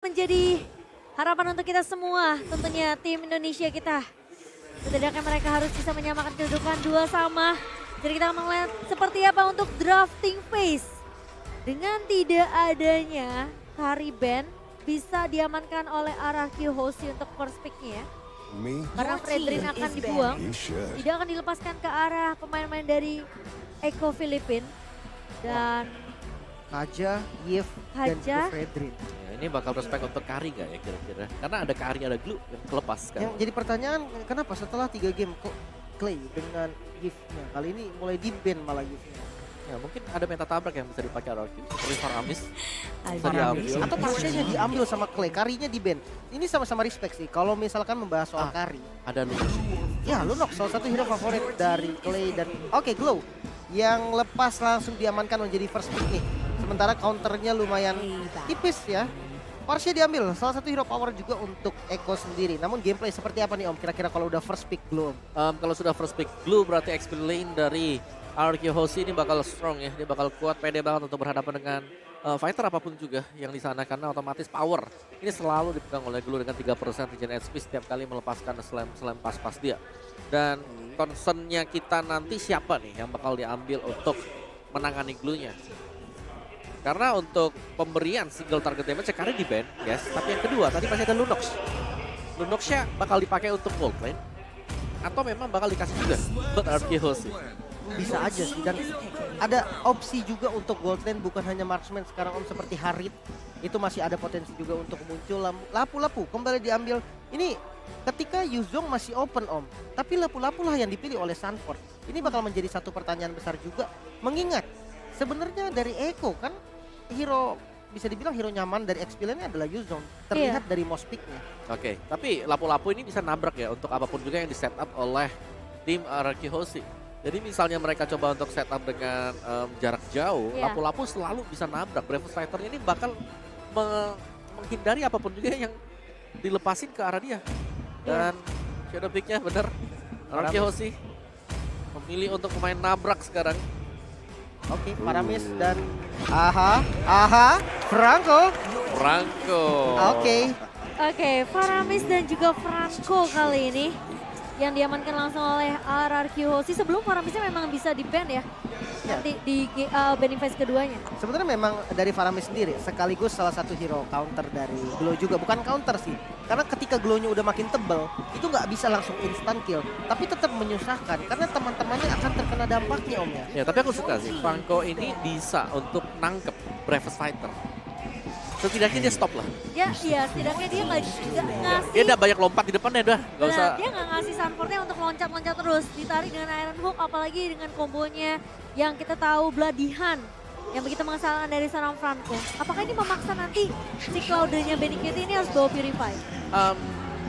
Menjadi harapan untuk kita semua, tentunya tim Indonesia kita. Setidaknya mereka harus bisa menyamakan kedudukan dua sama. Jadi kita akan melihat seperti apa untuk drafting phase. Dengan tidak adanya Kariben bisa diamankan oleh RRQ Hoshi untuk first pick-nya ya. Karena Fredrin akan dibuang, tidak akan dilepaskan ke arah pemain-pemain dari Eko Filipin. Dan Haja, Yif, dan juga Haja. Fredrin. Ya, ini bakal prospek untuk Kari gak ya kira-kira? Karena ada Kari, ada Glue yang kelepas kan. Yang jadi pertanyaan, kenapa setelah 3 game kok Clay dengan Yif-nya? Kali ini mulai di-ban malah Yif-nya. Ya, mungkin ada meta tabrak yang bisa dipakai RRQ. Seperti Faramis. Bisa Faramis. diambil. Atau Marshall-nya diambil sama Clay, Karinya di-ban. Ini sama-sama respect sih, kalau misalkan membahas soal Kari. Ada Lunox. Ya, Lunox salah satu hero favorit dari Clay dan oke, Glow. Yang lepas langsung diamankan menjadi first pick nih. Sementara counternya lumayan tipis ya. Porsche diambil, salah satu hero power juga untuk Eko sendiri. Namun gameplay seperti apa nih Om? Kira-kira kalau udah first pick Glow? Kalau sudah first pick Glue berarti XP lane dari RRQ Hoshi ini bakal strong ya. Dia bakal kuat, pede banget untuk berhadapan dengan fighter apapun juga yang di sana. Karena otomatis power ini selalu dipegang oleh Glue dengan 3% regen HP setiap kali melepaskan slam pas-pas dia. Dan concernnya kita nanti siapa nih yang bakal diambil untuk menangani Glue-nya. Karena untuk pemberian single target damage Kari di ban, yes. Tapi yang kedua tadi masih ada Lunox. Lunox-nya bakal dipakai untuk gold lane. Atau memang bakal dikasih juga buat RRQ Hoshi. Bisa aja sih, dan ada opsi juga untuk gold lane, bukan hanya marksman sekarang Om, seperti Harit. Itu masih ada potensi juga untuk muncul. Lapu-lapu kembali diambil. Ini ketika Yuzong masih open Om, tapi lapu-lapu lah yang dipilih oleh Sanford. Ini bakal menjadi satu pertanyaan besar juga, mengingat sebenarnya dari Eko kan hero, bisa dibilang hero nyaman dari XP lane-nya adalah Yuzong. Terlihat dari most pick-nya. Oke, tapi lapu-lapu ini bisa nabrak ya untuk apapun juga yang di setup oleh tim RRQ Hoshi. Jadi misalnya mereka coba untuk setup dengan jarak jauh, lapu-lapu selalu bisa nabrak. Bravest Fighter-nya ini bakal menghindari apapun juga yang dilepasin ke arah dia. Dan shadow pick-nya bener, RRQ Hoshi memilih untuk pemain nabrak sekarang. Oke, Faramis dan Franco. Oke, Faramis dan juga Franco kali ini yang diamankan langsung oleh RRQ Hoshi. Sebelum Faramisnya memang bisa di-ban ya, nanti di banning phase keduanya. Sebenarnya memang dari Faramis sendiri sekaligus salah satu hero counter dari Glow juga. Bukan counter sih, karena ketika Glow-nya udah makin tebel, itu nggak bisa langsung instant kill. Tapi tetap menyusahkan, karena teman-temannya akan terkena dampaknya Om ya. Ya, tapi aku suka sih, Franco ini bisa untuk nangkep Bravest Fighter. Setidaknya dia stop lah. Ya, iya, setidaknya dia nggak ngasih. Dia udah banyak lompat di depannya udah, nggak usah. Dia nggak ngasih Sanfordnya untuk loncat-loncat terus. Ditarik dengan Iron Hook, apalagi dengan kombonya yang kita tahu Bloody Hand yang begitu mengesalkan dari seorang Franco. Apakah ini memaksa nanti si Cloud-nya Benikit ini harus bawa Purify?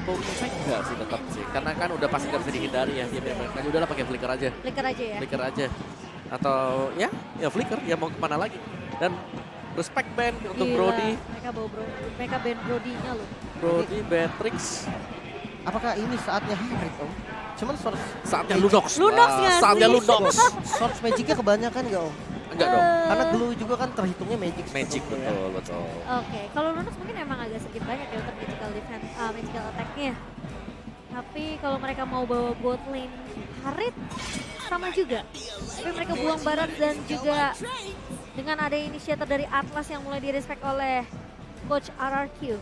Purify enggak sih tetap sih, karena kan udah pasti nggak bisa dihindari ya. Dia bilang udahlah pakai flicker aja. Flicker aja ya? Flicker aja. Atau ya flicker, dia mau kemana lagi. Dan respect band untuk Brody. Mereka band Brody-nya loh. Brody, Beatrix. Apakah ini saatnya Harit Om? Cuman Saatnya Lunox. Lunox nggak sih? Saatnya Lunox. source magicnya kebanyakan nggak Om? Enggak dong. Karena Glow juga kan terhitungnya magic. Magic sebetulnya ya. betul. Oke, kalau Lunox mungkin emang agak sedikit banyak ya untuk magical defense, magical attack-nya. Tapi kalau mereka mau bawa bot lane Harit sama juga. Tapi mereka buang barat dan juga dengan ada inisiator dari Atlas yang mulai direspek oleh Coach RRQ.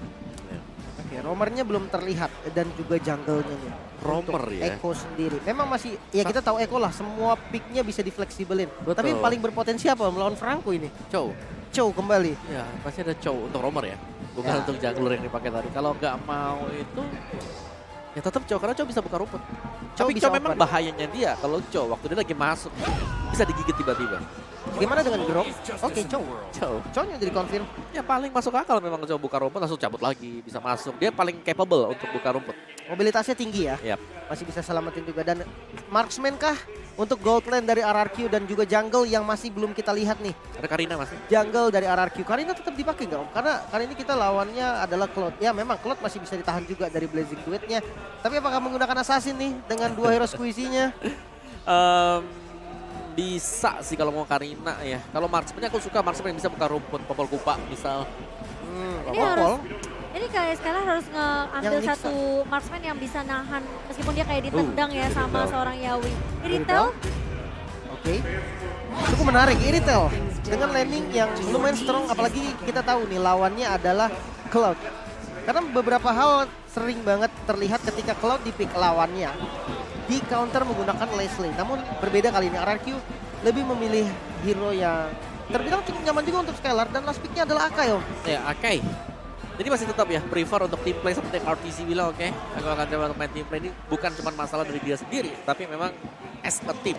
Oke, roamernya belum terlihat dan juga jungle-nya nih. Roamer Untuk ya. Eko sendiri. Memang masih, ya kita tahu Eko lah, semua pick-nya bisa difleksibelin. Betul. Tapi paling berpotensi apa melawan Franco ini? Chow. Chow kembali. Ya, pasti ada Chow untuk roamer ya. Bukan Ya. untuk jungler yang dipakai tadi. Kalau nggak mau itu ya tetap Chow, karena Chow bisa buka rumput. Tapi bisa Chow memang open. bahayanya dia kalau Chow waktu dia lagi masuk bisa digigit tiba-tiba. Gimana dengan Grok? Oke, Chow. Chow. Chow-nya jadi confirm. Ya paling masuk akal memang Chow buka rumput langsung cabut lagi, bisa masuk. Dia paling capable untuk buka rumput. Mobilitasnya tinggi ya. Yap. Masih bisa selamatin juga. Dan marksman kah untuk gold lane dari RRQ dan juga jungle yang masih belum kita lihat nih. Ada Karina masih. Jungle dari RRQ. Karina tetap dipakai nggak Om? Karena kali ini kita lawannya adalah Cloud. Ya memang Cloud masih bisa ditahan juga dari Blazing Duet-nya. Tapi apakah menggunakan Assassin nih dengan dua hero squeezy-nya? Bisa sih kalau mau Karina ya. Kalau marksman aku suka marksman yang bisa buka rumput, popol kupa misal. Ini harus kayak Skylar harus ngambil Yang nyiksa. satu marksman yang bisa nahan meskipun dia kayak ditendang ya sama Iritel. seorang Yawi. Iritel. Iritel, Oke. Cukup menarik Iritel dengan landing yang lumayan strong, apalagi kita tahu nih lawannya adalah Cloud. Karena beberapa hal sering banget terlihat ketika Cloud di pick lawannya di counter menggunakan Leslie. Namun berbeda kali ini RRQ lebih memilih hero yang terbilang cukup nyaman juga untuk Skylar dan last picknya adalah Akai Om. Ya, Akai. Jadi masih tetap ya prefer untuk team play seperti yang RTC bilang, oke. Aku akan coba untuk main team play ini bukan cuma masalah dari dia sendiri, tapi memang as a team.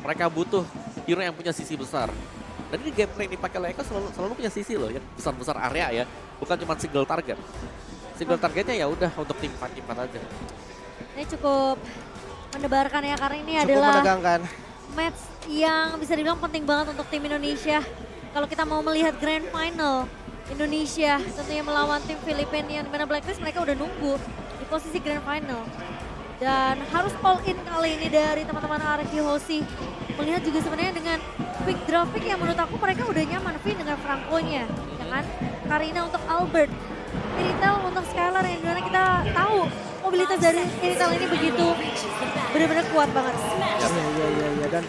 Mereka butuh hero yang punya sisi besar. Dan ini gameplay yang dipakai oleh Eko selalu punya sisi loh, yang besar-besar area ya. Bukan cuma single target. Single targetnya ya udah untuk tim fight aja. ini cukup mendebarkan ya karena ini Cukup adalah menegangkan. match yang bisa dibilang penting banget untuk tim Indonesia. Kalau kita mau melihat grand final Indonesia tentunya melawan tim Filipina yang dimana Blacklist mereka udah nunggu di posisi grand final. Dan harus all in kali ini dari teman-teman RRQ Hoshi. Melihat juga sebenarnya dengan pick draft pick yang menurut aku mereka udah nyaman Vin dengan Franco-nya. Ya kan? Karina untuk Albert. Iritel untuk Skylar yang dimana kita tahu mobilitas dari Iritel ini begitu benar-benar kuat banget. Iya. Dan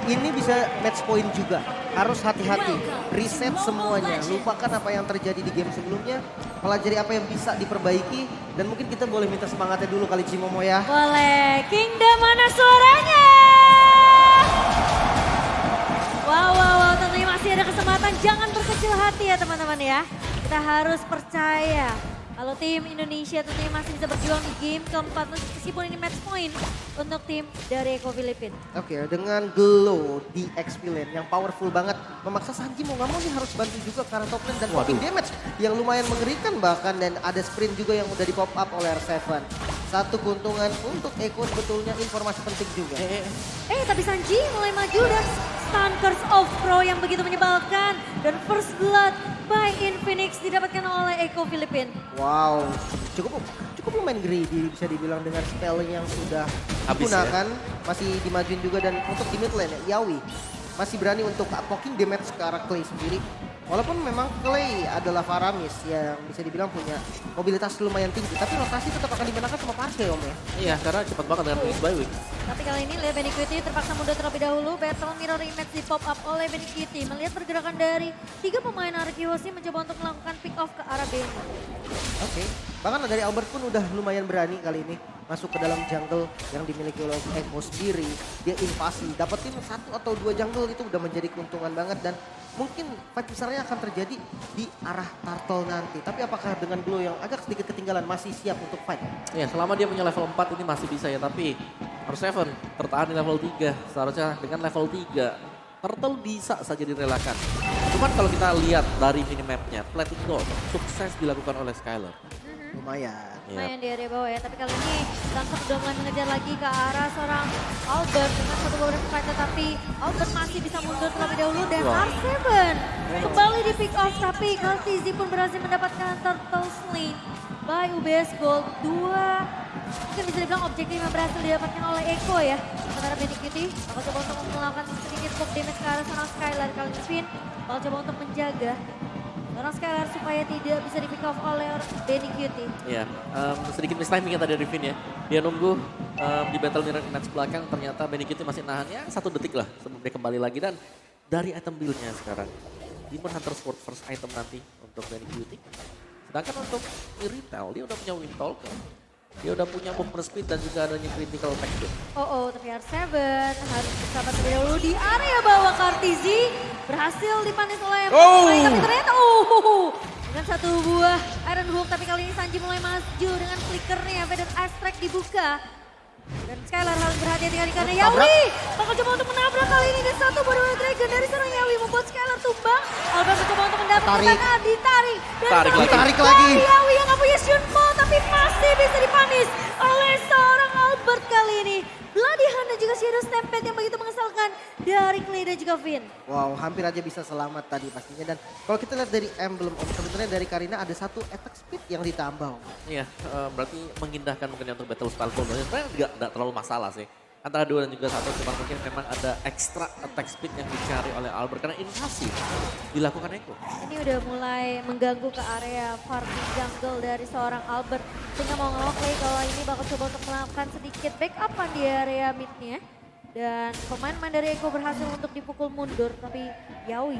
ini bisa match point juga. Harus hati-hati. Reset semuanya. Lupakan apa yang terjadi di game sebelumnya. Pelajari apa yang bisa diperbaiki. Dan mungkin kita boleh minta semangatnya dulu kali Cimomo ya. Boleh. Kingdom mana suaranya? Wow. Tentunya masih ada kesempatan. Jangan berkecil hati ya teman-teman ya. Kita harus percaya. Kalau tim Indonesia tentunya masih bisa berjuang di game keempat meskipun ini match point untuk tim dari Eko Filipina. Oke, dengan glow di XP lane yang powerful banget. Memaksa Sanji mau nggak mau nih harus bantu juga karena top lane dan popping damage yang lumayan mengerikan bahkan. Dan ada sprint juga yang udah di pop up oleh R7. Satu keuntungan untuk Eko sebetulnya informasi penting juga. Tapi Sanji mulai maju dan stun Curse of Pro yang begitu menyebalkan. Dan first blood by Infinix didapatkan oleh Eko Filipina. Wow, cukup lumayan greedy bisa dibilang dengan spell yang sudah Habis digunakan. Masih dimajuin juga dan untuk di mid lane ya, Yawi masih berani untuk poking damage ke arah Clay sendiri. Walaupun memang Clay adalah Faramis yang bisa dibilang punya mobilitas lumayan tinggi. Tapi rotasi tetap akan dimenangkan sama Parse Om ya. Iya, karena cepat banget dengan Wings by Wings. Tapi kali ini lihat Benecuity terpaksa mundur terlebih dahulu. Battle Mirror Image di pop up oleh Benecuity. Melihat pergerakan dari 3 pemain RRQ Hoshi mencoba untuk melakukan pick off ke arah Beni. Oke. Bahkan dari Albert pun udah lumayan berani kali ini masuk ke dalam jungle yang dimiliki oleh Eko sendiri. Dia invasi, dapetin 1 atau 2 jungle itu udah menjadi keuntungan banget dan mungkin fight besarnya akan terjadi di arah Turtle nanti. Tapi apakah dengan Glow yang agak sedikit ketinggalan masih siap untuk fight? Ya, selama dia punya level 4 ini masih bisa ya, tapi R7 tertahan di level 3. Seharusnya dengan level 3, Turtle bisa saja direlakan. Cuman kalau kita lihat dari minimapnya, Plating Door sukses dilakukan oleh Skylar. Lumayan. Lumayan di area bawah ya, tapi kali ini Langsung sudah mulai mengejar lagi ke arah seorang Albert dengan satu beberapa fight, tetapi Albert masih bisa mundur terlebih dahulu dan R7 kembali di pick off, tapi Kaltizi pun berhasil mendapatkan turtle sling by UBS Gold. Mungkin bisa dibilang objektif yang berhasil didapatkan oleh Eko ya. Sementara Benecuity bakal coba untuk melakukan sedikit block damage ke arah seorang Skylar. Kali ini Vin bakal coba untuk menjaga seorang Skylar supaya tidak bisa di pick off oleh Benecuity. Ya, sedikit mistiming tadi dari Vin ya. Dia nunggu di battle mirror match belakang, ternyata Benecuity masih nahan ya 1 detik lah sebelum dia kembali lagi. Dan dari item build-nya sekarang, Demon Hunter Sword first item nanti untuk Benecuity. Sedangkan untuk Iritel, dia udah punya Windtalker. Dia udah punya movement speed dan juga adanya critical attack. Tapi R7 harus bersabar terlebih dahulu di area bawah. Kartizi berhasil dipanis oleh tapi ternyata dengan satu buah Iron Hook, tapi kali ini Sanji mulai maju dengan flickernya dan Ice Track dibuka. Dan Skylar harus berhati-hati kali karena Yawi bakal coba untuk menabrak kali ini dan satu buah Dragon dari seorang Yawi membuat Skylar tumbang. Albert mencoba untuk mendapatkan ditarik lagi. Yawi yang gak punya Shunpo tapi masih bisa dipanis oleh seorang Albert kali ini. Bloody Hand dan juga Shadow Stampede yang begitu mengesalkan dari Clay dan juga Vin. Wow, hampir aja bisa selamat tadi pastinya. Dan kalau kita lihat dari emblem, sebenarnya dari Karina ada 1 attack speed yang ditambah. Iya, berarti mengindahkan mungkin untuk battle style combo. Sebenarnya nggak terlalu masalah sih. antara 2 dan juga 1, cuma mungkin memang ada extra attack speed yang dicari oleh Albert karena invasi dilakukan Eko. Ini udah mulai mengganggu ke area farming jungle dari seorang Albert. Sehingga mau ngelok play kalau ini bakal coba untuk melakukan sedikit backupan di area midnya. Dan pemain-pemain dari Eko berhasil untuk dipukul mundur. Tapi Yawi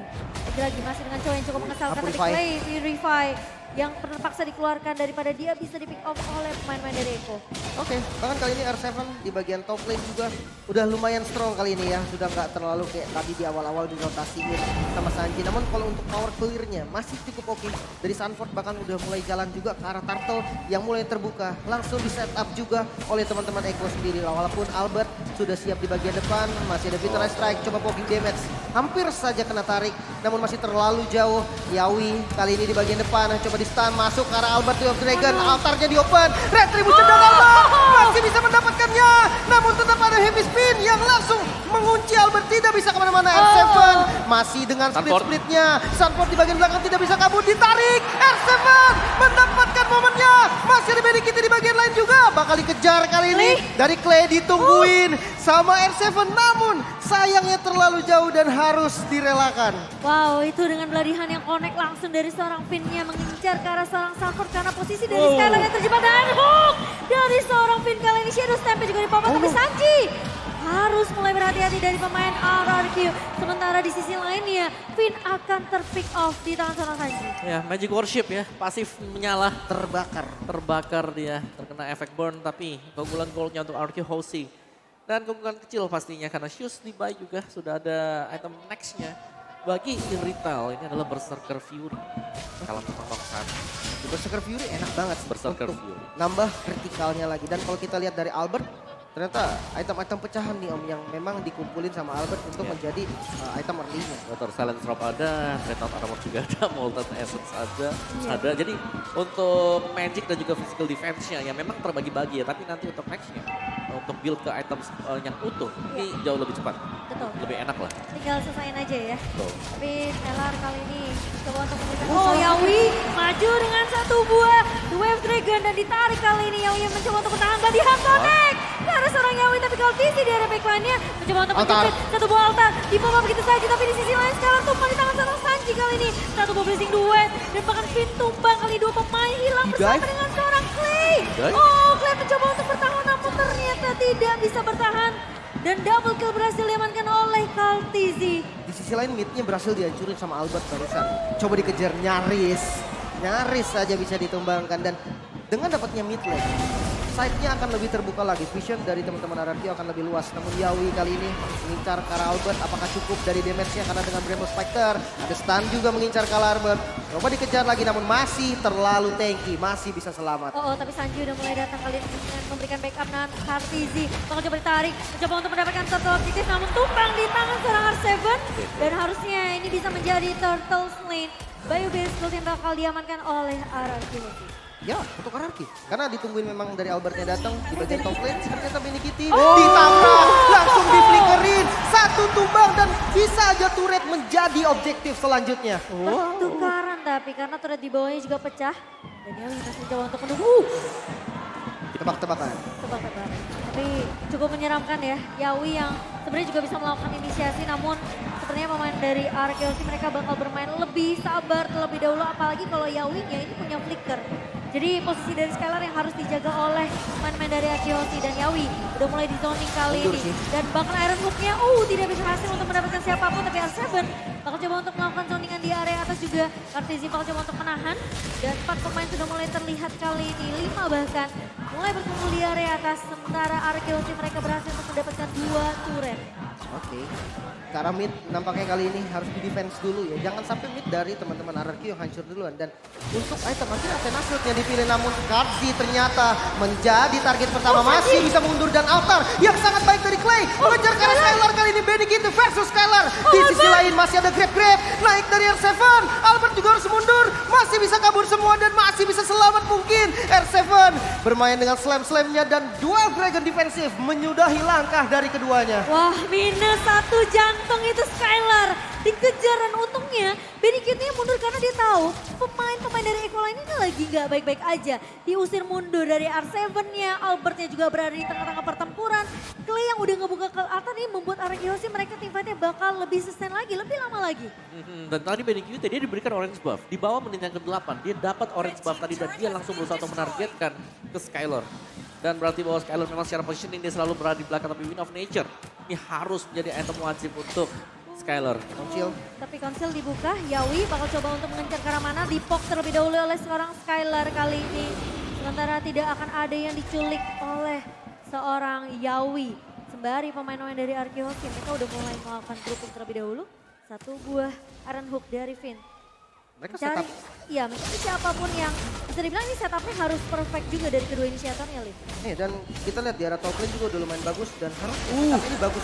lagi-lagi masih dengan cowok yang cukup mengesalkan. Tapi Clay di revive yang terpaksa dikeluarkan daripada dia bisa di pick off oleh pemain-pemain dari Eko. Oke, bahkan kali ini R7 di bagian top lane juga udah lumayan strong kali ini ya. Sudah nggak terlalu kayak tadi di awal-awal dirotasiin sama Sanji. Namun kalau untuk power clear-nya masih cukup oke. Dari Sanford bahkan udah mulai jalan juga ke arah Turtle yang mulai terbuka. Langsung di setup juga oleh teman-teman Eko sendiri. Walaupun Albert sudah siap di bagian depan, masih ada Vital Strike, coba poking damage. Hampir saja kena tarik, namun masih terlalu jauh. Yawi kali ini di bagian depan, coba di stun, masuk ke arah Albert of Dragon. Altarnya di open, Retribution dan Albert masih bisa mendapatkannya. Namun tetap ada heavy spin yang langsung mengunci Albert, tidak bisa kemana-mana. R7 masih dengan split-splitnya. Sunford di bagian belakang tidak bisa kabur, ditarik. R7 mendapatkan momennya. Masih ada Medikit di bagian lain juga. Bakal dikejar kali ini. Dari Clay ditungguin sama R7. Namun sayangnya terlalu jauh dan harus direlakan. Wow, itu dengan beladihan yang connect langsung dari seorang Finn-nya mengincar ke arah seorang Sanford karena posisi dari Skylar yang terjebak dan hook dari seorang Finn. Kali ini Shadow Stamp juga dipopot tapi Sanji harus mulai berhati-hati dari pemain RRQ. Sementara di sisi lainnya Finn akan terpick off di tangan seorang Sanji. Ya, Magic Worship ya, pasif menyala. Terbakar Dia, terkena efek burn tapi keunggulan goldnya untuk RRQ Hoshi. Dan keunggulan kecil pastinya karena Shoes di buy juga sudah ada item nextnya. Bagi Irrital ini adalah Berserker Fury. Kalau memang saat Berserker Fury enak banget. Berserker untuk Fury. nambah kritikalnya lagi. Dan kalau kita lihat dari Albert, ternyata item-item pecahan nih Om yang memang dikumpulin sama Albert untuk menjadi item early-nya. Motor Silent Drop ada, Dreadnought Armor juga ada, Molten Essence ada. Jadi untuk Magic dan juga Physical Defense-nya ya memang terbagi-bagi ya. Tapi nanti untuk next-nya, untuk build ke item yang utuh, ini jauh lebih cepat. Betul. Lebih enak lah. Tinggal selesaiin aja ya. Betul. Tapi Stellar kali ini coba untuk memberikan Yawi maju dengan satu buah Wave Dragon dan ditarik kali ini. Yawi yang mencoba untuk bertahan Badihan connect ke arah seorang Yawi tapi kalau TC di area backline-nya mencoba untuk menjepit satu buah altar dipompa begitu saja tapi di sisi lain sekarang tumpang di tangan seorang Sanji kali ini. Satu buah blessing duet dan bahkan Finn tumbang kali dua pemain hilang bersama dengan seorang Clay. Clay mencoba untuk bertahan namun ternyata tidak bisa bertahan. Dan double kill berhasil diamankan oleh Kaltizi. Di sisi lain midnya berhasil dihancurin sama Albert barusan. Coba dikejar nyaris saja bisa ditumbangkan. Dan dengan dapatnya mid lane, side-nya akan lebih terbuka lagi. Vision dari teman-teman RRQ akan lebih luas. Namun Yawi kali ini mengincar ke arah Albert. Apakah cukup dari damage-nya karena dengan Bramble Spectre. Ada stun juga mengincar ke arah Albert. Coba dikejar lagi namun masih terlalu tanky. Masih bisa selamat. Tapi Sanji udah mulai datang kali ini dengan memberikan backup dengan Kaltizi. Bakal coba ditarik, mencoba untuk mendapatkan satu objektif namun tumpang di tangan seorang R7. Dan harusnya ini bisa menjadi Turtle Lane. Bayu Base Gold yang bakal diamankan oleh RRQ. Ya, untuk RRQ. Karena ditungguin memang dari Albertnya datang di bagian top lane. Ternyata Medikit ditabrak, langsung diflickerin. Satu tumbang dan bisa aja turret menjadi objektif selanjutnya. Pertukaran tapi karena turret di bawahnya juga pecah. Dan Yawi masih mencoba untuk menunggu. Tebak-tebakan. Tebak-tebakan. Tapi cukup menyeramkan ya. Yawi yang sebenarnya juga bisa melakukan inisiasi namun sepertinya pemain dari RRQ mereka bakal bermain lebih sabar terlebih dahulu. Apalagi kalau Yawi-nya ini punya flicker. Jadi posisi dari Skylar yang harus dijaga oleh pemain-pemain dari Akiosi dan Yawi. Udah mulai di zoning kali ini. Dan bahkan Iron Hook-nya tidak berhasil untuk mendapatkan siapapun. Tapi R7 bakal coba untuk melakukan zoningan di area atas juga. Kartizi bakal coba untuk menahan. Dan 4 pemain sudah mulai terlihat kali ini. 5 bahkan mulai berkumpul di area atas. Sementara Akiosi mereka berhasil untuk mendapatkan 2 turret. Oke. Karena mid nampaknya kali ini harus di defense dulu ya. Jangan sampai mid dari teman-teman RRQ yang hancur duluan. Dan untuk item akhirnya Athena Shield yang dipilih namun Karzi ternyata menjadi target pertama. Masih bisa mundur dan altar yang sangat baik dari Clay. Mengejar ke arah Skylar kali ini. Medikit versus Skylar. Di sisi lain masih ada Grab naik dari R7. Albert juga harus mundur. Masih bisa kabur semua dan masih bisa selamat mungkin. R7 bermain dengan slam-slamnya dan dual Dragon defensif menyudahi langkah dari keduanya. Wah, minus 1 jantung itu Skylar. dikejar dan untungnya Benny Cutie mundur karena dia tahu pemain-pemain dari Eko lain ini lagi nggak baik-baik aja. Diusir mundur dari R7-nya, Albertnya juga berada di tengah-tengah pertempuran. Clay yang udah ngebuka ke atas ini membuat RKOC mereka tim fight-nya bakal lebih sustain lagi, lebih lama lagi. Dan tadi Benny Cutie dia diberikan orange buff. Di bawah menit yang ke-8 dia dapat orange buff tadi dan dia langsung berusaha untuk menargetkan ke Skylar. Dan berarti bahwa Skylar memang secara positioning dia selalu berada di belakang, tapi Wind of Nature ini harus menjadi item wajib untuk Skylar. Konsil. Tapi konsil dibuka, Yawi bakal coba untuk mengejar ke arah mana, dipok terlebih dahulu oleh seorang Skylar kali ini. Sementara tidak akan ada yang diculik oleh seorang Yawi. Sembari pemain-pemain dari RKOC mereka udah mulai melakukan grouping terlebih dahulu. Satu buah Iron Hook dari Finn. Mereka Mencari, setup. iya mencari siapapun yang bisa dibilang ini setupnya harus perfect juga dari kedua inisiatornya, Liv. Dan kita lihat di arah top lane juga udah lumayan bagus dan harus setup ini bagus.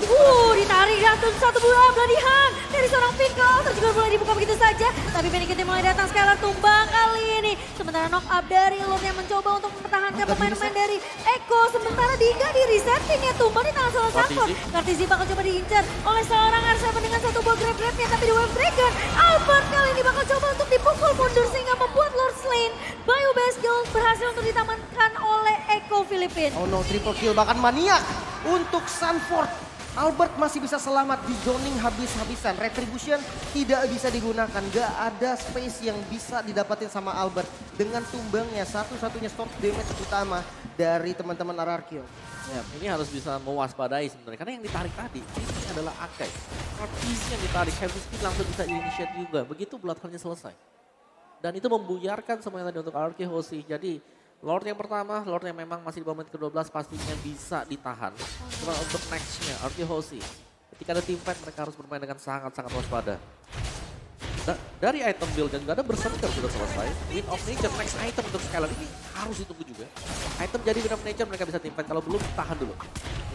Ditarik jatuh satu buah beladihan dari seorang Finn. Counter juga mulai dibuka begitu saja. Tapi Benny Cutie mulai datang, Skylar tumbang kali ini. Sementara knock up dari Lord yang mencoba untuk mempertahankan pemain-pemain dari Eko. Sementara Dinga di resetting ya, tumbang di tangan seorang support. Kartizi bakal coba diincar oleh seorang R7 dengan satu buah grab-grabnya. Tapi di Wave Breaker, Albert kali ini bakal coba untuk dipukul mundur sehingga membuat Lord Slain. Bio Best Gold berhasil untuk ditamankan oleh Eko Filipin. Oh no, triple kill bahkan maniak untuk Sanford. Albert masih bisa selamat di zoning habis-habisan. Retribution tidak bisa digunakan. Gak ada space yang bisa didapatin sama Albert. Dengan tumbangnya satu-satunya source damage utama dari teman-teman RRQ. Ya, ini harus bisa mewaspadai sebenarnya. Karena yang ditarik tadi, ini adalah Akai. Artis yang ditarik, Heavy Speed langsung bisa initiate juga. Begitu Bloodhound-nya selesai. Dan itu membuyarkan semuanya tadi untuk RKOC. Jadi Lord yang pertama, Lord yang memang masih di bawah menit ke-12 pastinya bisa ditahan. Cuma untuk next-nya, RKOC. Ketika ada team fight, mereka harus bermain dengan sangat-sangat waspada. Dari item build dan juga ada berserker sudah selesai. Wind of Nature, next item untuk Skylar ini harus ditunggu juga. Item jadi Wind of Nature mereka bisa team fight, kalau belum tahan dulu.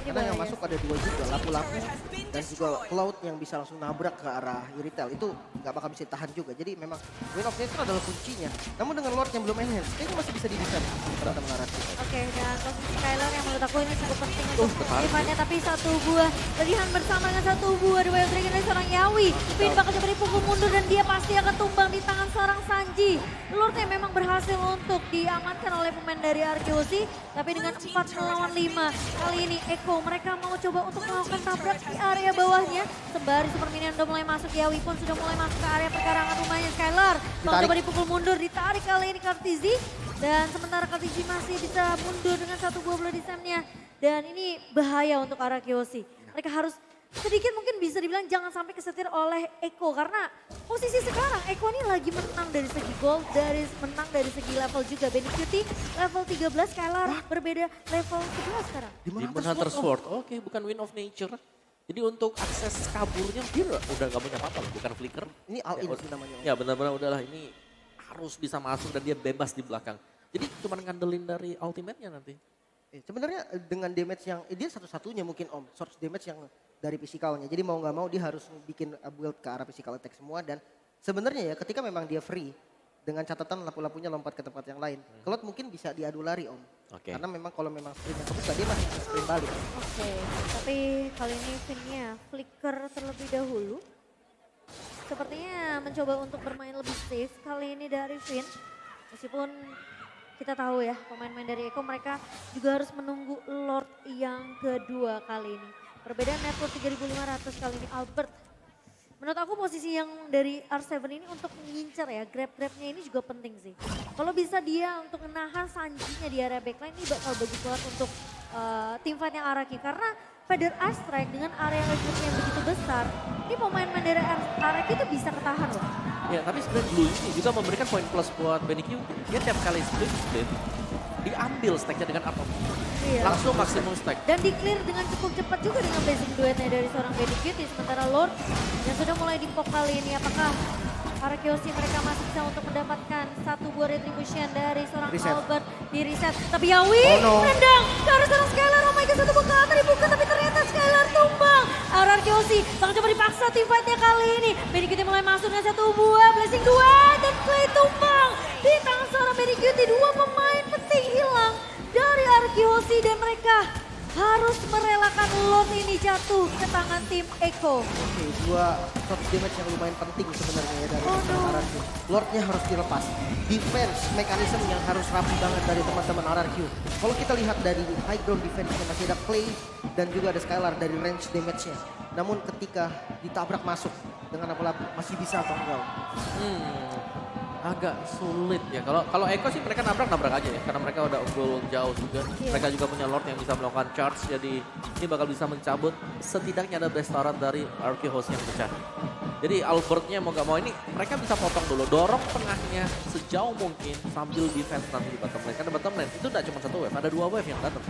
Karena yang masuk ada dua juga, lapu-lapu dan juga Cloud yang bisa langsung nabrak ke arah Yuritel. Itu nggak bakal bisa ditahan juga. Jadi memang Wind of Nature adalah kuncinya. Namun dengan Lord yang belum enhance, kayaknya masih bisa di-defend. Teman-teman RRQ. Oke, dan posisi Skylar yang menurut aku ini cukup penting untuk tertarik. Ivannya. Tapi satu buah latihan bersama dengan satu buah di Wild Dragon dari seorang Yawi. Finn bakal coba dipukul mundur dan dia pasti akan tumbang di tangan seorang Sanji. Lordnya memang berhasil untuk diamankan oleh pemain dari RKOC. Tapi dengan 4 melawan 5. Kali ini Eko mereka mau coba untuk melakukan tabrak di area bawahnya. Sembari Super Minion udah mulai masuk, Yawi pun sudah mulai masuk ke area perkarangan rumahnya Skylar. Bakal coba dipukul mundur, ditarik kali ini Kartizi. Dan sementara Kartizi masih bisa mundur dengan satu buah bloody slam-nya. Dan ini bahaya untuk RKOC. Mereka harus sedikit mungkin bisa dibilang jangan sampai kesetir oleh Eko. Karena posisi sekarang Eko ini lagi menang dari segi gold, menang dari segi level juga. Benny Cutie level 13, Skylar berbeda level 11 sekarang. Demon Hunter Sword, oke bukan Wind of Nature. Jadi untuk akses kaburnya dia udah gak punya apa-apa, bukan flicker. Ini all-in sih namanya. Ya benar-benar udahlah ini harus bisa masuk dan dia bebas di belakang. Jadi cuma ngandelin dari ultimate-nya nanti. Sebenarnya dengan damage yang, dia satu-satunya mungkin Om, source damage yang dari physicalnya. Jadi mau nggak mau dia harus bikin build ke arah physical attack semua. Dan sebenarnya ya ketika memang dia free, dengan catatan lapu-lapunya lompat ke tempat yang lain. Cloud mungkin bisa diadu lari Om. Karena memang kalau memang sprintnya kebuka dia masih bisa sprint balik. Oke, tapi kali ini Finn-nya flicker terlebih dahulu. Sepertinya mencoba untuk bermain lebih safe kali ini dari Finn. Meskipun kita tahu ya pemain-pemain dari Eko mereka juga harus menunggu Lord yang kedua kali ini. Perbedaan network 3.500 kali ini Albert. Menurut aku posisi yang dari R7 ini untuk mengincar ya, grab-grabnya ini juga penting sih. Kalau bisa dia untuk menahan Sanjinya di area backline ini bakal bagus banget untuk tim fight yang Araki. Karena Feather Ice Strike dengan area network yang begitu besar, ini pemain-pemain dari Araki itu bisa ketahan loh. Ya tapi sebenarnya Blue ini juga memberikan poin plus buat Benny Cutie. Dia tiap kali split, diambil stacknya dengan apa? Iya. Langsung maksimum stack. Dan di clear dengan cukup cepat juga dengan basic duetnya dari seorang Benny Cutie. Sementara Lord yang sudah mulai dipok kali ini, apakah RKOC mereka masih bisa untuk mendapatkan satu buah retribution dari seorang Albert di reset. Tapi Yawi menendang ke arah seorang Skylar. Oh my god, satu buah ke atas dibuka tapi ternyata Skylar tumbang. RKOC bakal coba dipaksa tim fight-nya kali ini. Benny Cutie mulai masuk dengan satu buah, blessing 2 dan Clay tumbang. Di tangan seorang Benny Cutie, dua pemain penting hilang dari RKOC dan mereka harus merelakan Lord ini jatuh ke tangan tim Eko. Oke, dua shot damage yang lumayan penting sebenarnya ya dari Oh, no. RRQ. Lordnya harus dilepas. Defense mekanisme yang harus rapi banget dari teman-teman RRQ. Kalau kita lihat dari high ground defense-nya masih ada Clay dan juga ada Skylar dari range damage-nya. Namun ketika ditabrak masuk dengan lapu-lapu masih bisa atau enggak? Agak sulit ya. Kalau Eko sih mereka nabrak aja ya. Karena mereka udah unggul jauh juga. Iya. Mereka juga punya Lord yang bisa melakukan charge. Jadi ini bakal bisa mencabut setidaknya ada best turret dari RQ Host yang pecah. Jadi Albertnya mau gak mau ini mereka bisa potong dulu. Dorong tengahnya sejauh mungkin sambil defense nanti di bottom lane. Karena bottom lane itu gak cuma satu wave. Ada 2 wave yang datang.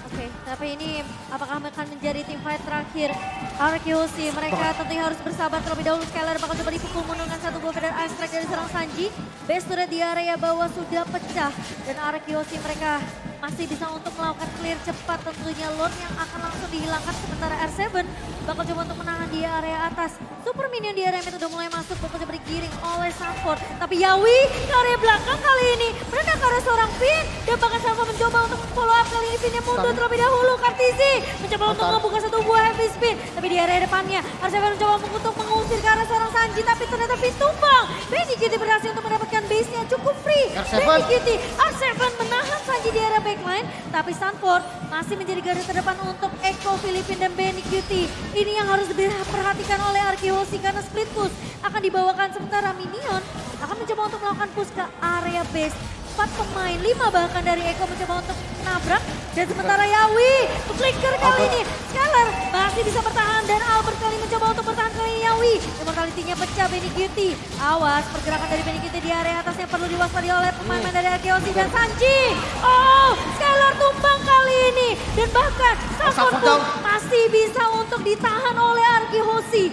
Oke, tapi ini apakah akan menjadi tim fight terakhir Arkeosi? Mereka tentunya harus bersabar terlebih dahulu. Skylar bakal coba dipukul menurunkan satu buah dan ice strike dari serang Sanji. Base turret di area bawah sudah pecah. Dan Arkeosi mereka masih bisa untuk melakukan clear cepat. Tentunya Lord yang akan langsung dihilangkan. Sementara R7 bakal coba untuk menahan di area atas. Super minion di area mid udah mulai masuk. Bakal coba digiring oleh Sanford. Tapi Yawi ke area belakang kali ini berenang ke arah seorang Finn. Dan bahkan Sanford mencoba untuk follow up kali ini. Finnnya mundur terlebih dahulu. Kartizi mencoba untuk membuka satu buah heavy spin. Tapi di area depannya R7 mencoba untuk mengusir ke arah seorang Sanji. Tapi ternyata Finn tumbang. Benny GT berhasil untuk mendapatkan base-nya cukup free. R7. Benny GT R7 menahan Sanji di area backline. Tapi Sanford masih menjadi garda terdepan untuk Eko, Filipin dan Benny GT. Ini yang harus diperhatikan oleh Arkeosi karena split push akan dibawakan sementara minion akan mencoba untuk melakukan push ke area base. 4 pemain, 5 bahkan dari Eko mencoba untuk nabrak. Dan sementara Yawi, flicker kali ini. Skylar masih bisa bertahan dan Albert kali mencoba untuk bertahan kali ini Yawi. Immortality-nya pecah Benny Cutie. Awas, pergerakan dari Benny Cutie di area atas yang perlu diwaspadai oleh pemain dari Arkeosi dan Sanji. Oh, Skylar tumbang kali ini. Dan bahkan Sanford pun masih bisa untuk ditahan oleh Arkeosi.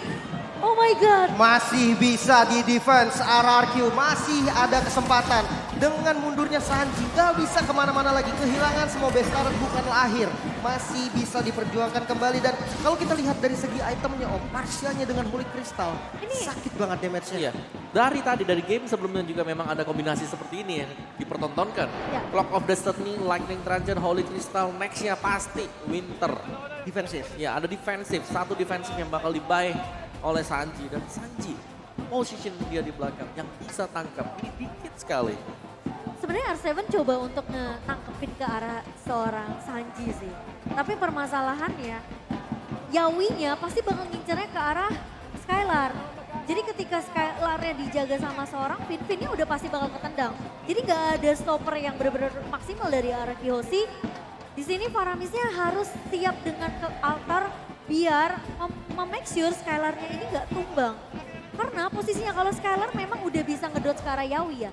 Oh my God. Masih bisa di defense RRQ, masih ada kesempatan. Dengan mundurnya Sanji, gak bisa kemana-mana lagi. Kehilangan semua best turret bukanlah akhir. Masih bisa diperjuangkan kembali. Dan kalau kita lihat dari segi itemnya Om, Martialnya dengan Holy Crystal, sakit banget damage-nya. Iya. Dari game sebelumnya juga memang ada kombinasi seperti ini yang dipertontonkan. Ya. Clock of Destiny, Lightning Truncheon, Holy Crystal, next-nya pasti Winter. Defensif. Ya ada defensif, satu defensif yang bakal dibuy oleh Sanji. Dan Sanji, position dia di belakang yang bisa tangkap, ini dikit sekali. Sebenarnya R7 coba untuk nangkepin ke arah seorang Sanji sih. Tapi permasalahannya, Yawinya pasti bakal ngincernya ke arah Skylar. Jadi ketika Skylarnya dijaga sama seorang Finn, Finnnya udah pasti bakal ketendang. Jadi nggak ada stopper yang benar-benar maksimal dari arah Kiyoshi. Di sini Faramisnya harus siap dengan ke altar biar make sure Skylarnya ini nggak tumbang. Karena posisinya kalau Skylar memang udah bisa ngedot ke arah Yawi ya.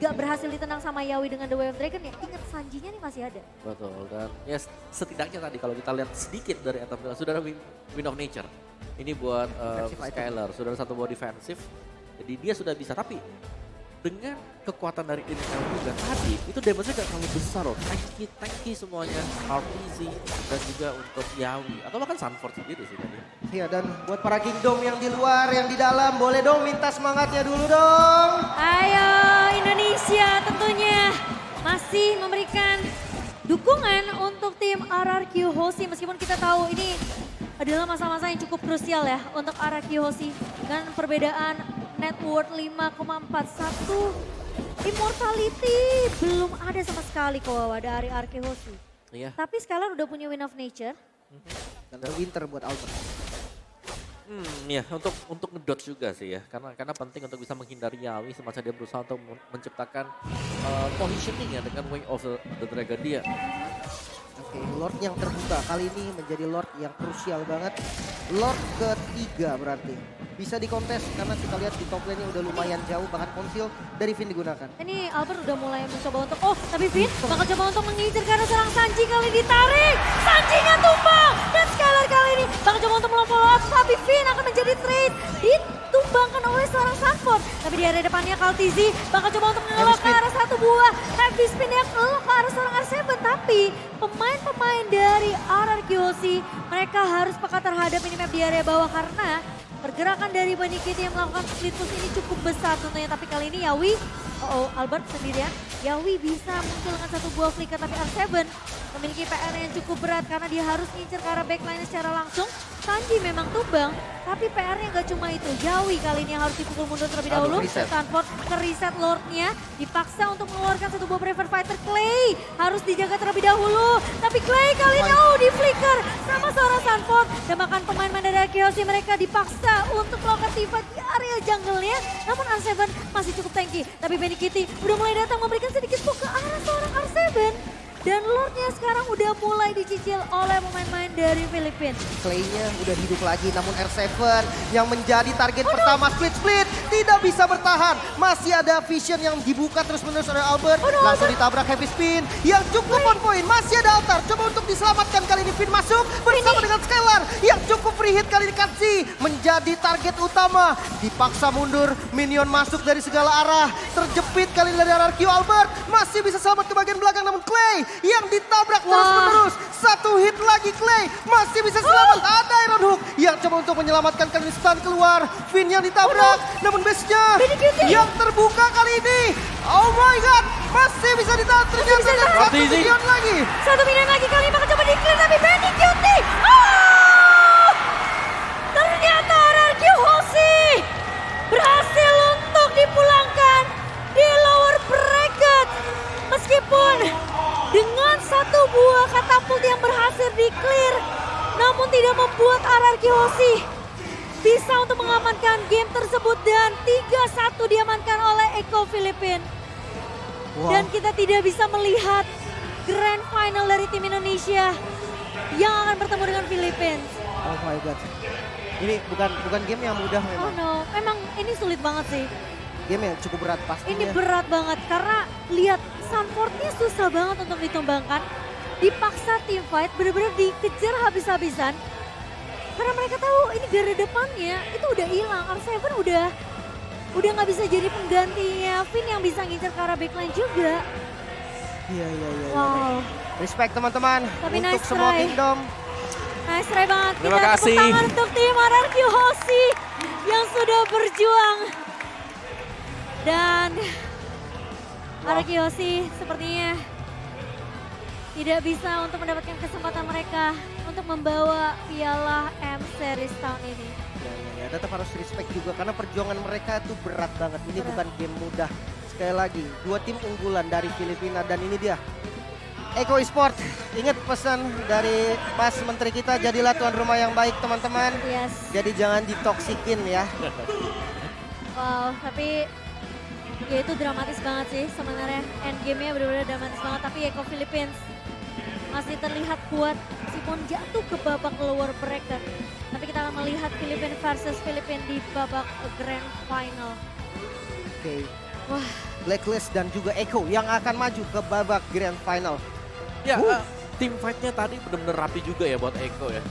Gak berhasil ditendang sama Yawi dengan The Way of Dragon ya, ingat Sanjinya nih masih ada. Betul, dan ya setidaknya tadi kalau kita lihat sedikit dari item sudah ada Wind of Nature. Ini buat Skylar, sudah ada satu buah defensif. Jadi dia sudah bisa, tapi dengan kekuatan dari Intel juga tadi, itu damage-nya gak terlalu besar loh. Tanky semuanya, RPG dan juga untuk Yawi. Atau bahkan Sanford sendiri sih tadi. Iya, dan buat para Kingdom yang di luar, yang di dalam, boleh dong minta semangatnya dulu dong. Ayo Indonesia tentunya masih memberikan dukungan untuk tim RRQ Hoshi. Meskipun kita tahu ini adalah masa-masa yang cukup krusial ya untuk RRQ Hoshi. Dengan perbedaan net worth 5,41. Immortality belum ada sama sekali kok dari RRQ Hoshi. Iya. Tapi Skylar udah punya Wind of Nature. Dan ada Winter buat Albert. Ya untuk ngedodge juga sih ya, karena penting untuk bisa menghindari Yawi semasa dia berusaha untuk menciptakan positioning ya dengan Way of the Dragon dia. Oke, Lord yang terbuka kali ini menjadi Lord yang krusial banget. Lord ketiga berarti. Bisa dikontes karena kita lihat di top lane-nya udah lumayan jauh, bahkan konsil dari Finn digunakan. Ini Albert udah mulai mencoba untuk, tapi Finn bakal coba untuk mengincar karena serang Sanji kali ditarik. Sanjinya tumbang dan Skylar kali ini bakal coba untuk melakukan follow up, tapi Finn akan menjadi trade. Ditumbangkan oleh seorang Sanford. Tapi di area depannya Kaltizi bakal coba untuk mengelok ke arah satu buah heavy spin yang ngelok ke arah seorang R7. Tapi pemain-pemain dari RRQ Hoshi mereka harus peka terhadap minimap di area bawah karena pergerakan dari Benny Kitty yang melakukan split push ini cukup besar tentunya. Tapi kali ini Yawi, Albert sendirian. Yawi bisa muncul dengan satu buah flicker tapi R7 memiliki PR yang cukup berat karena dia harus ngincer ke arah backline secara langsung. Sanji memang tumbang, tapi PR-nya gak cuma itu. Jawi kali ini harus dipukul mundur terlebih dahulu. reset. Sanford ke reset Lord-nya, dipaksa untuk mengeluarkan satu buah Prefer Fighter. Clay harus dijaga terlebih dahulu, tapi Clay kali ini di flicker sama seorang Sanford. Dan bahkan pemain-pemain dari Arkeosi mereka dipaksa untuk melakukan teamfight di area jungle-nya. Namun R7 masih cukup tanky, tapi Benny Kitty udah mulai datang memberikan sedikit poke ke arah seorang R7. Dan Lordnya sekarang udah mulai dicicil oleh pemain-pemain dari Filipina. Clay-nya udah hidup lagi, namun R7 yang menjadi target pertama split tidak bisa bertahan. Masih ada vision yang dibuka terus-menerus oleh Albert. Langsung ditabrak heavy spin yang cukup on point. Masih ada altar, coba untuk diselamatkan kali ini. Finn masuk bersama dengan Skylar yang cukup free hit kali ini. Katsi menjadi target utama. Dipaksa mundur, minion masuk dari segala arah. Terjepit kali ini dari RRQ. Albert masih bisa selamat ke bagian belakang, namun Clay yang ditabrak terus-menerus. Satu hit lagi Clay masih bisa selamat. Ada Iron Hook yang coba untuk menyelamatkan kali ini. Stun keluar. Finn yang ditabrak. Namun base-nya yang terbuka kali ini. Oh my god. Masih bisa ditahan. Ternyata dengan satu minion lagi. Satu minion lagi kali ini bakal coba di-clear, tapi Benny Cutie. Oh! Ternyata RRQ Hoshi berhasil untuk dipulangkan di lower bracket. Meskipun dengan satu buah katapult yang berhasil di-clear, namun tidak membuat RRQ Hoshi bisa untuk mengamankan game tersebut dan 3-1 diamankan oleh Eko Filipina. Dan kita tidak bisa melihat grand final dari tim Indonesia yang akan bertemu dengan Filipina. Oh my god. Ini bukan game yang mudah Oh memang. no, memang ini sulit banget sih. Game yang cukup berat pastinya. Ini berat banget karena lihat Sanford-nya susah banget untuk ditumbangkan. Dipaksa team fight, benar-benar dikejar habis-habisan. Karena mereka tahu ini gara depannya itu udah hilang. R7 udah nggak bisa jadi penggantinya Finn yang bisa ngincer ke arah backline juga. Iya. Wow, Respect teman-teman Tapi untuk nice semua try. kingdom. nice try banget. Terima Kita kasih. tepuk tangan untuk tim RRQ Hoshi yang sudah berjuang. Dan RRQ Hoshi sepertinya tidak bisa untuk mendapatkan kesempatan mereka untuk membawa piala M Series tahun ini. Ya, tetap harus respect juga karena perjuangan mereka itu berat banget. Ini Berat. bukan game mudah. Sekali lagi, dua tim unggulan dari Filipina dan ini dia. Eko Esport, ingat pesan dari Mas Menteri kita, jadilah tuan rumah yang baik teman-teman. Yes. Jadi jangan ditoksikin ya. Wow, tapi ya itu dramatis banget sih sebenarnya. Endgame-nya benar-benar dramatis banget. Tapi Eko Philippines masih terlihat kuat meskipun jatuh ke babak lower bracket. Tapi kita akan melihat Filipina versus Filipina di babak grand final. Oke. Wah, Blacklist dan juga Eko yang akan maju ke babak grand final. Ya, tim fight-nya tadi benar-benar rapi juga ya buat Eko ya.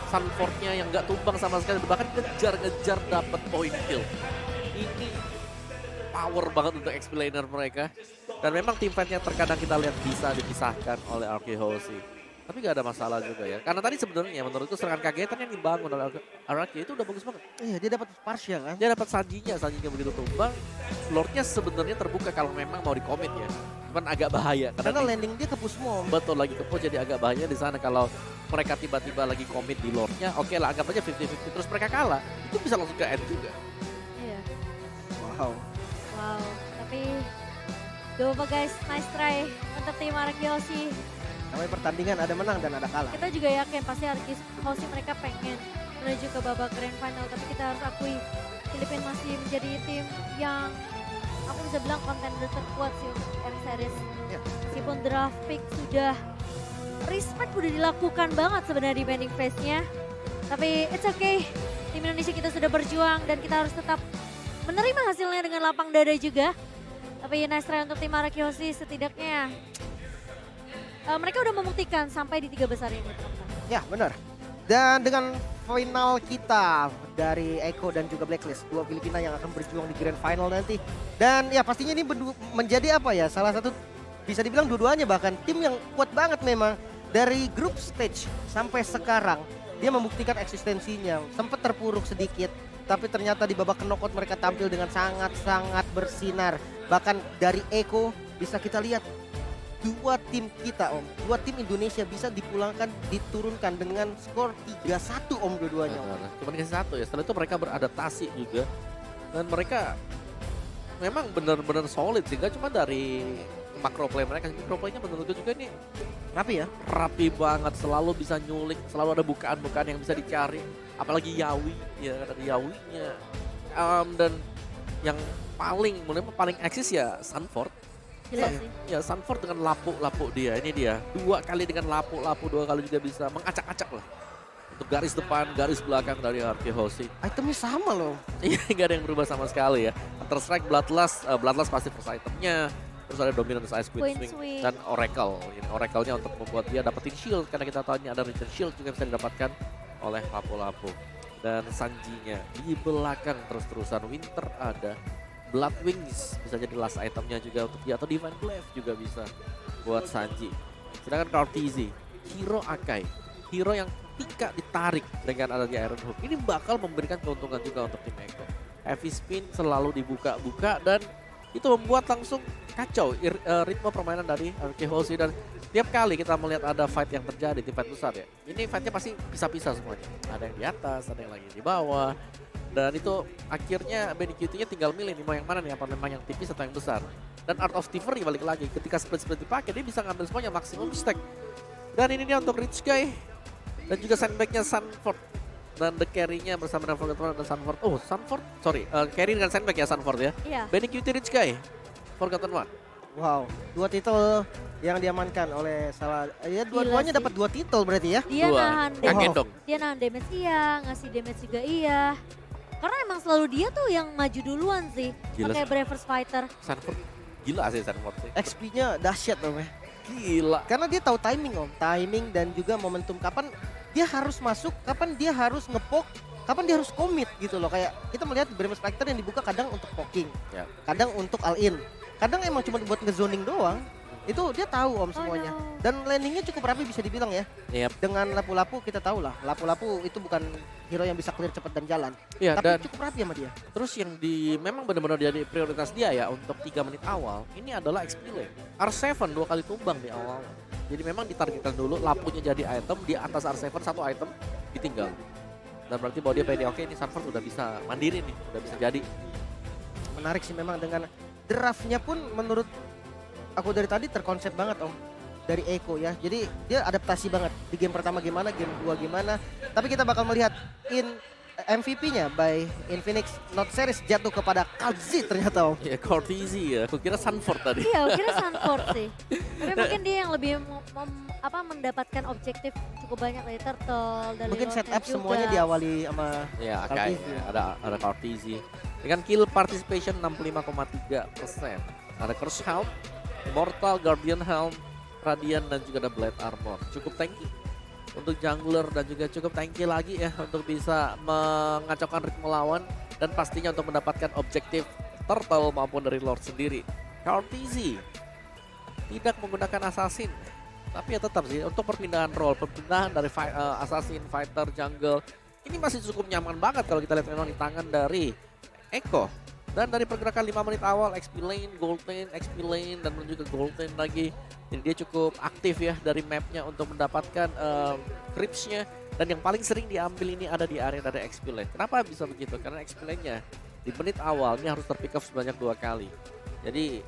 Sanford-nya yang nggak tumbang sama sekali, bahkan ngejar-ngejar dapat point kill. Ini power banget untuk explainer mereka. Dan memang tim fight-nya terkadang kita lihat bisa dipisahkan oleh RRQ Hoshi. Tapi gak ada masalah juga ya. Karena tadi sebenarnya menurutku serangan kagetan yang dibangun oleh RRQ itu udah bagus banget. Iya, dia dapat partial kan. Dia dapat Sanjinya begitu tumbang. Lordnya sebenarnya terbuka kalau memang mau dikomit ya. Cuman agak bahaya. Karena landing dia ke push mom. Betul lagi ke push jadi agak bahaya di sana kalau mereka tiba-tiba lagi komit di Lordnya. Oke lah, anggap aja 50-50 terus mereka kalah. Itu bisa langsung ke end juga. iya. Wow. Wow, tapi gak apa guys, nice try untuk tim RRQ Hoshi. Namanya pertandingan ada menang dan ada kalah. Kita juga yakin pasti RRQ Hoshi mereka pengen menuju ke babak grand final. Tapi kita harus akui Filipina masih menjadi tim yang aku bisa bilang contender terkuat sih untuk M Series. Ya. Meskipun draft pick sudah respect udah dilakukan banget sebenarnya di banding phase-nya. Tapi it's okay, tim Indonesia kita sudah berjuang dan kita harus tetap menerima hasilnya dengan lapang dada juga. Tapi nice try untuk tim RRQ Hoshi setidaknya mereka udah membuktikan sampai di 3 besar ini, teman-teman. Ya, benar. Dan dengan final kita dari Eko dan juga Blacklist, dua Filipina yang akan berjuang di grand final nanti. Dan ya pastinya ini menjadi apa ya, salah satu bisa dibilang dua-duanya bahkan tim yang kuat banget memang. Dari group stage sampai sekarang dia membuktikan eksistensinya. Sempat terpuruk sedikit, tapi ternyata di babak knockout mereka tampil dengan sangat-sangat bersinar. Bahkan dari Eko bisa kita lihat dua tim kita Om, dua tim Indonesia bisa diturunkan dengan skor 3-1 Om dua-duanya Om. Cuma dikasih satu ya, setelah itu mereka beradaptasi juga. Dan mereka memang benar-benar solid sih, gak cuma dari makro play mereka, mikro playnya menurut gue juga ini Rapi ya? rapi banget, selalu bisa nyulik, selalu ada bukaan-bukaan yang bisa dicari. Apalagi Yawi, ya kan ada Yawinya. Dan yang paling eksis ya Sanford. Jelas sih. Ya Sanford dengan lapuk-lapuk dia, ini dia. 2 kali dengan lapuk-lapuk, 2 kali juga bisa mengacak-acak lah. Untuk garis depan, garis belakang dari RQ Hoshi. Itemnya sama loh. Iya, nggak ada yang berubah sama sekali ya. Counter Strike, Bloodlust pasti first itemnya. Terus ada Dominance Ice Queen Swing dan Oracle. Ini Oracle-nya untuk membuat dia dapetin shield, karena kita tahu ada Regen Shield juga bisa didapatkan oleh lapu-lapu. Dan Sanji-nya di belakang terus-terusan. Winter ada. Blood Wings bisa jadi last itemnya juga untuk dia, atau Divine Glaive juga bisa buat Sanji. Sedangkan Cortese, hero Akai, hero yang ketika ditarik dengan adanya Iron Hook ini bakal memberikan keuntungan juga untuk tim Echo. Heavy Spin selalu dibuka-buka dan itu membuat langsung kacau ritme permainan dari RQ Hoshi. Dan tiap kali kita melihat ada fight yang terjadi, tim fight besar ya, ini fightnya pasti pisah-pisah semuanya. Ada yang di atas, ada yang lagi di bawah. Dan itu akhirnya BNQT-nya tinggal milih nih mau yang mana nih, apa memang yang tipis atau yang besar. Dan Art of Thievery balik lagi, ketika split dipakai dia bisa ngambil semuanya maksimum stack. Dan ini dia untuk Rich Guy dan juga sandbag-nya Sanford. Dan the carry-nya bersama dengan Forgotten dan Sanford. Oh Sanford, carry dengan sandbag ya Sanford ya. Iya. BNQT Rich Guy, Forgotten One. Wow, 2 titel yang diamankan oleh ya dua-duanya sih. dapat 2 titel berarti ya. Dia Dua. nahan Kaget damage. dong. Dia nahan damage iya, ngasih damage juga iya. Karena emang selalu dia tuh yang maju duluan sih. Gila Pakai sih. Bravers Fighter. Sanford gila sih Sanford sih. XP-nya dahsyat Om ya. Gila. Karena dia tahu timing Om, timing dan juga momentum kapan dia harus masuk, kapan dia harus ngepok, kapan dia harus commit gitu loh. Kayak kita melihat Bravers Fighter yang dibuka kadang untuk poking, Ya. kadang untuk all in, kadang emang cuma buat ngezoning doang. Itu dia tahu Om semuanya. no. Dan landingnya cukup rapi bisa dibilang ya. Yep. Dengan lapu-lapu kita tahu lah, lapu-lapu itu bukan hero yang bisa clear cepat dan jalan. Iya, Tapi dan cukup rapi sama dia. terus yang memang benar-benar jadi prioritas dia ya untuk 3 menit awal, ini adalah XP lane. R7 2 kali tumbang di awal. Jadi memang ditargetkan dulu, lapunya jadi item, di atas R7 1 item ditinggal. Dan berarti bahwa dia pede, oke ini Sanford udah bisa mandiri nih, udah bisa jadi. Menarik sih memang dengan draftnya pun menurut aku dari tadi terkonsep banget Om. Dari Echo ya, jadi dia adaptasi banget. Di game pertama gimana, game 2 gimana. Tapi kita bakal melihat MVP-nya by Infinix Not Series jatuh kepada Kazi ternyata Om. Ya Cortese ya, aku kira Sanford tadi. Iya, kira Sanford sih. Tapi mungkin dia yang lebih mendapatkan objektif cukup banyak dari Turtle, dari Mungkin Lordnya setup juga. semuanya diawali sama Ya, Cortese. kayaknya ada Cortese. Dengan kill participation 65,3%. Ada Curse Helm, Immortal, Guardian Helm, Radiant, dan juga ada Blade Armor. Cukup tanky untuk jungler dan juga cukup tanky lagi ya untuk bisa mengacaukan ritme lawan dan pastinya untuk mendapatkan objektif Turtle maupun dari Lord sendiri. Cortese tidak menggunakan assassin, tapi ya tetap sih untuk perpindahan role, perpindahan dari assassin, fighter, jungle ini masih cukup nyaman banget kalau kita lihat memang di tangan dari Echo. Dan dari pergerakan 5 menit awal, XP lane, gold lane, XP lane, dan menuju ke gold lane lagi. Jadi dia cukup aktif ya dari mapnya untuk mendapatkan creeps-nya. Dan yang paling sering diambil ini ada di area dari XP lane. Kenapa bisa begitu? Karena XP lane-nya di menit awal ini harus terpick up sebanyak 2 kali. Jadi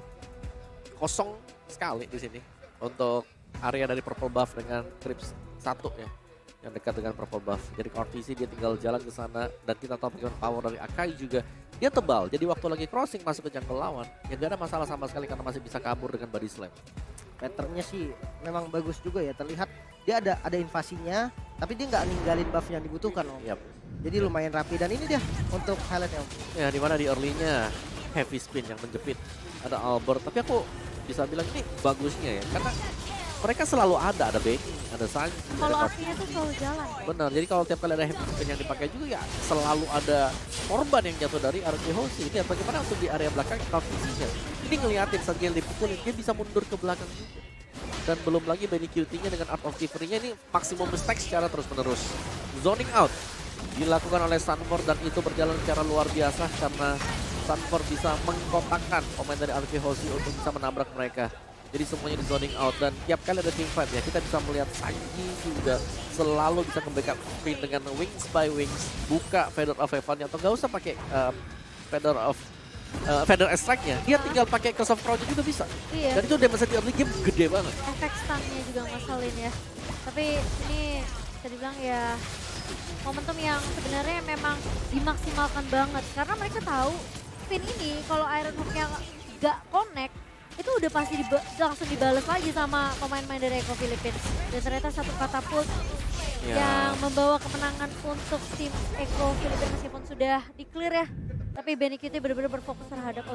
kosong sekali di sini untuk area dari purple buff dengan creeps 1 ya. Yang dekat dengan purple buff. Jadi Cortese dia tinggal jalan ke sana dan kita tahu bagaimana power dari Akai juga. Dia tebal, jadi waktu lagi crossing masuk ke jungle lawan, ya gak ada masalah sama sekali karena masih bisa kabur dengan body slam. Patternnya sih memang bagus juga ya, terlihat dia ada invasinya, tapi dia nggak ninggalin buff yang dibutuhkan Om. Yap. Jadi lumayan rapi dan ini dia untuk highlightnya Om. Ya dimana di early-nya heavy spin yang menjepit. Ada Albert, tapi aku bisa bilang ini bagusnya ya, karena mereka selalu ada backing, ada Sanji, Kalau ada aksinya tuh selalu jalan. benar, jadi kalau tiap kali ada heavy spin yang dipakai juga ya selalu ada korban yang jatuh dari RQ Hoshi. Ini bagaimana untuk di area belakang Cortese-nya. Ini ngeliatin saat dia dipukulin, dia bisa mundur ke belakang juga. Dan belum lagi BNQT-nya dengan Art of Thievery-nya ini maksimum mistake secara terus-menerus. Zoning out dilakukan oleh Sanford dan itu berjalan secara luar biasa karena Sanford bisa mengkotakkan pemain dari RQ Hoshi untuk bisa menabrak mereka. Jadi semuanya di zoning out dan tiap kali ada team fight ya kita bisa melihat Sanji juga selalu bisa nge-backup screen dengan wings by wings, buka Feather of Heaven atau nggak usah pakai Feather Extract-nya, dia tinggal pakai Curse of Crown juga bisa. Iya. Dan itu damage di early game gede banget. Efek stun-nya juga ngeselin ya. Tapi ini bisa dibilang ya momentum yang sebenarnya memang dimaksimalkan banget. Karena mereka tahu spin ini kalau Iron Hook-nya gak connect, itu udah pasti langsung dibales lagi sama pemain-pemain dari Eco Philippines. Dan ternyata satu katapult yang membawa kemenangan untuk tim Eco Philippines meskipun sudah di-clear ya. Tapi Benny Kitty benar-benar berfokus terhadap